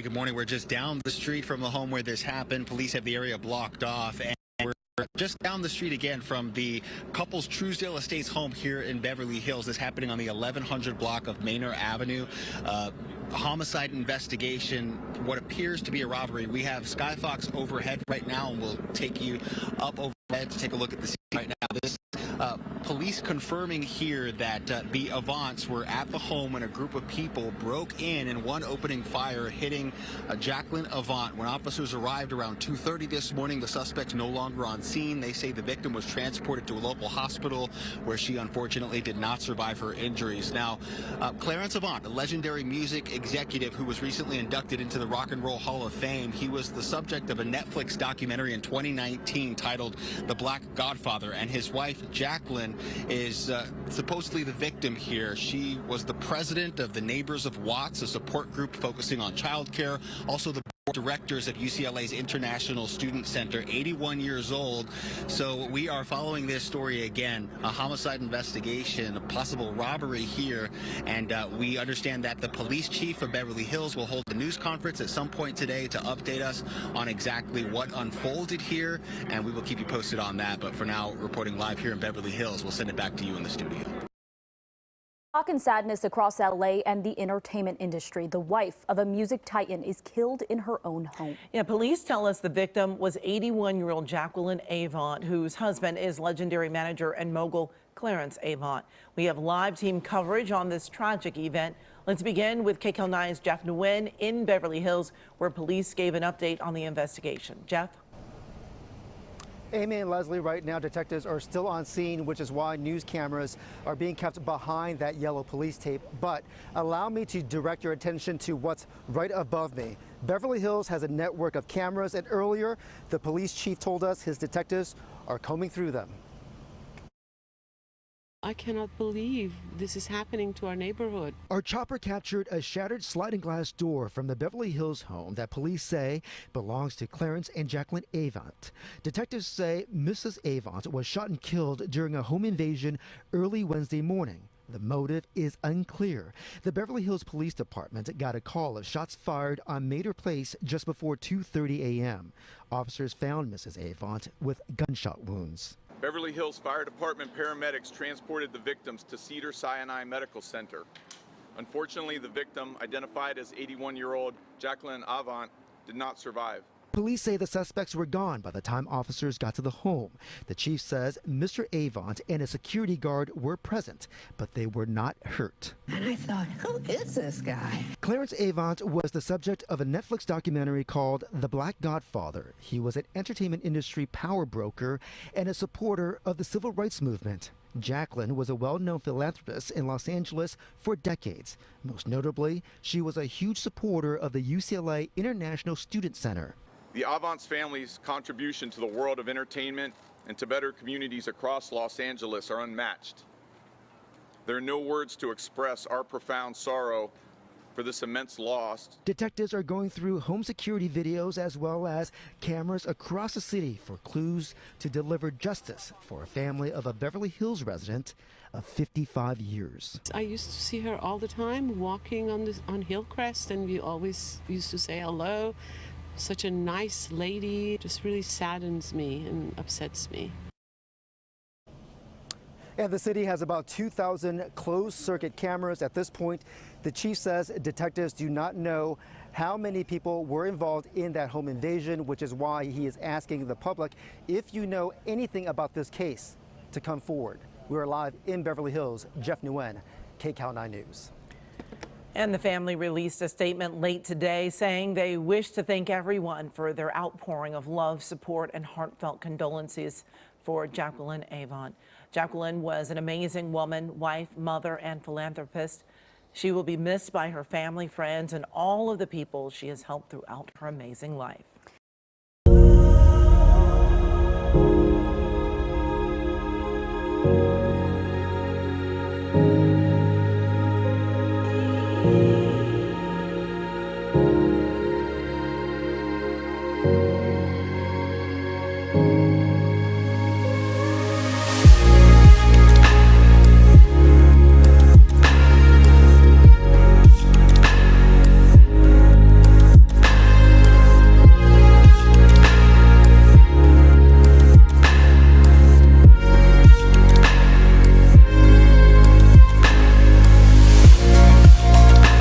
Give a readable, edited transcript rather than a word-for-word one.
good morning. We're just down the street from the home where this happened. Police have the area blocked off, and we're just down the street again from the couple's Truesdale Estates home here in Beverly Hills. This happening on the 1100 block of Manor Avenue. Homicide investigation, what appears to be a robbery. We have Skyfox overhead right now, and we'll take you up overhead to take a look at the scene right now. This police confirming here that the Avants were at the home when a group of people broke in and one opening fire, hitting Jacqueline Avant. When officers arrived around 2:30 this morning, the suspect's no longer on scene. They say the victim was transported to a local hospital where she unfortunately did not survive her injuries. Now, Clarence Avant, a legendary music executive who was recently inducted into the Rock and Roll Hall of Fame, he was the subject of a Netflix documentary in 2019 titled The Black Godfather, and his wife Jacqueline is supposedly the victim here. She was the president of the Neighbors of Watts, a support group focusing on child care, also the board of directors of UCLA's International Student Center, 81 years old. So we are following this story again, a homicide investigation, a possible robbery here, and we understand that the police chief of Beverly Hills will hold a news conference at some point today to update us on exactly what unfolded here, and we will keep you posted on that. But for now, reporting live here in Beverly Hills, we'll send it back to you in the studio. Shock and sadness across LA and the entertainment industry. The wife of a music titan is killed in her own home. Yeah, police tell us the victim was 81-year-old Jacqueline Avant, whose husband is legendary manager and mogul Clarence Avant. We have live team coverage on this tragic event. Let's begin with KCAL 9's Jeff Nguyen in Beverly Hills, where police gave an update on the investigation. Jeff? Amy and Leslie, right now detectives are still on scene, which is why news cameras are being kept behind that yellow police tape. But allow me to direct your attention to what's right above me. Beverly Hills has a network of cameras, and earlier the police chief told us his detectives are combing through them. I cannot believe this is happening to our neighborhood. Our chopper captured a shattered sliding glass door from the Beverly Hills home that police say belongs to Clarence and Jacqueline Avant. Detectives say Mrs. Avant was shot and killed during a home invasion early Wednesday morning. The motive is unclear. The Beverly Hills Police Department got a call of shots fired on Mater Place just before 2:30 a.m. Officers found Mrs. Avant with gunshot wounds. Beverly Hills Fire Department paramedics transported the victims to Cedars-Sinai Medical Center. Unfortunately, the victim, identified as 81-year-old Jacqueline Avant, did not survive. Police say the suspects were gone by the time officers got to the home. The chief says Mr. Avant and a security guard were present, but they were not hurt. And I thought, who is this guy? Clarence Avant was the subject of a Netflix documentary called The Black Godfather. He was an entertainment industry power broker and a supporter of the civil rights movement. Jacqueline was a well-known philanthropist in Los Angeles for decades. Most notably, she was a huge supporter of the UCLA International Student Center. The Avant's family's contribution to the world of entertainment and to better communities across Los Angeles are unmatched. There are no words to express our profound sorrow for this immense loss. Detectives are going through home security videos as well as cameras across the city for clues to deliver justice for a family of a Beverly Hills resident of 55 years. I used to see her all the time walking on Hillcrest, and we always used to say hello. Such a nice lady. Just really saddens me and upsets me. And the city has about 2,000 closed-circuit cameras at this point. The chief says detectives do not know how many people were involved in that home invasion, which is why he is asking the public, if you know anything about this case, to come forward. We're live in Beverly Hills. Jeff Nguyen, KCAL 9 News. And the family released a statement late today saying they wish to thank everyone for their outpouring of love, support, and heartfelt condolences for Jacqueline Avant. Jacqueline was an amazing woman, wife, mother, and philanthropist. She will be missed by her family, friends, and all of the people she has helped throughout her amazing life.